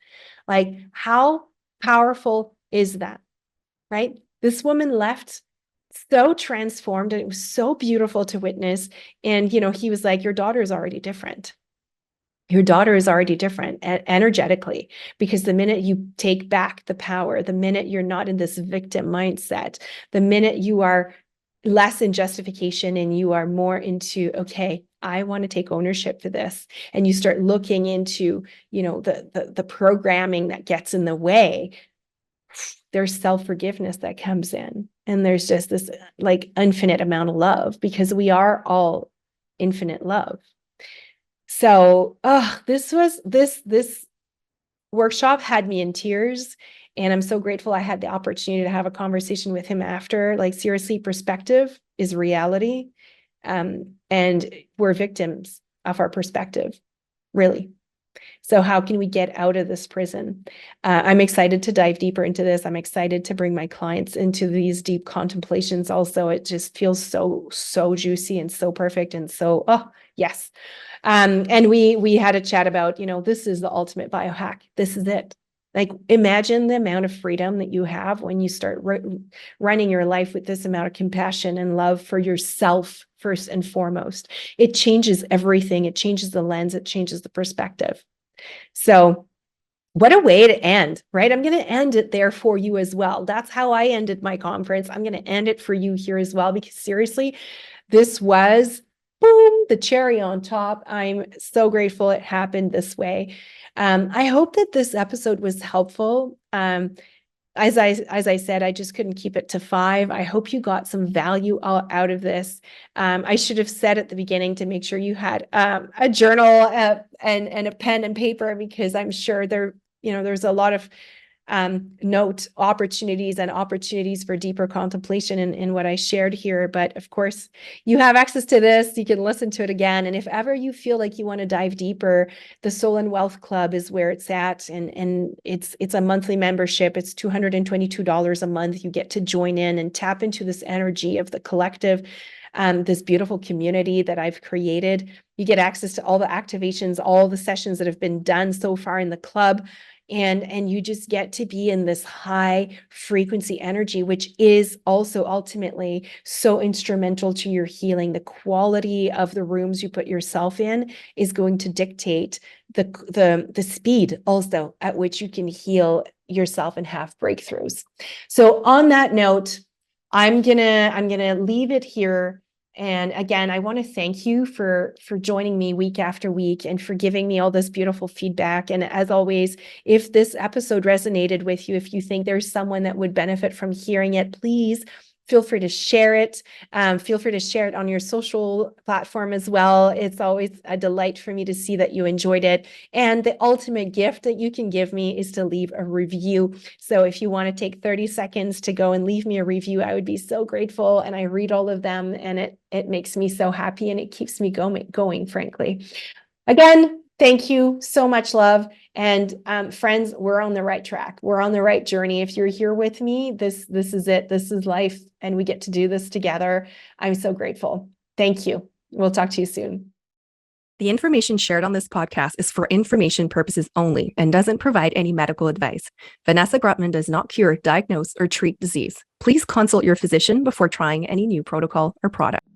Like, how powerful is that, right? This woman left so transformed, and it was so beautiful to witness. And, he was like, your daughter is already different. Your daughter is already different energetically, because the minute you take back the power, the minute you're not in this victim mindset, the minute you are less in justification and you are more into, okay, I want to take ownership for this. And you start looking into, the programming that gets in the way. There's self-forgiveness that comes in. And there's just this like infinite amount of love, because we are all infinite love. So, this workshop had me in tears. And I'm so grateful I had the opportunity to have a conversation with him after. Like, seriously, perspective is reality. And we're victims of our perspective, really. So how can we get out of this prison? I'm excited to dive deeper into this. I'm excited to bring my clients into these deep contemplations. Also, it just feels so juicy and so perfect. And so, yes. And we had a chat about, this is the ultimate biohack. This is it. Like, imagine the amount of freedom that you have when you start running your life with this amount of compassion and love for yourself, first and foremost. It changes everything. It changes the lens. It changes the perspective. So what a way to end, right? I'm going to end it there for you as well. That's how I ended my conference. I'm going to end it for you here as well, because seriously, this was, boom, the cherry on top. I'm so grateful it happened this way. I hope that this episode was helpful. As I said, I just couldn't keep it to 5. I hope you got some value out of this. I should have said at the beginning to make sure you had a journal and a pen and paper, because I'm sure there's a lot of note opportunities for deeper contemplation in what I shared here. But of course, you have access to this. You can listen to it again. And if ever you feel like you want to dive deeper, the Soul and Wealth Club is where it's at. And it's a monthly membership. It's $222 a month. You get to join in and tap into this energy of the collective, this beautiful community that I've created. You get access to all the activations, all the sessions that have been done so far in the club. And you just get to be in this high frequency energy, which is also ultimately so instrumental to your healing. The quality of the rooms you put yourself in is going to dictate the speed also at which you can heal yourself and have breakthroughs. So on that note, I'm gonna leave it here. And again, I want to thank you for joining me week after week and for giving me all this beautiful feedback. And as always, if this episode resonated with you, if you think there's someone that would benefit from hearing it, please feel free to share it. Feel free to share it on your social platform as well. It's always a delight for me to see that you enjoyed it. And the ultimate gift that you can give me is to leave a review. So if you want to take 30 seconds to go and leave me a review, I would be so grateful. And I read all of them, and it makes me so happy, and it keeps me going, frankly. Again, thank you so much, love. And friends, we're on the right track. We're on the right journey. If you're here with me, this is it. This is life, and we get to do this together. I'm so grateful. Thank you. We'll talk to you soon.
The information shared on this podcast is for information purposes only and doesn't provide any medical advice. Vanessa Grutman does not cure, diagnose, or treat disease. Please consult your physician before trying any new protocol or product.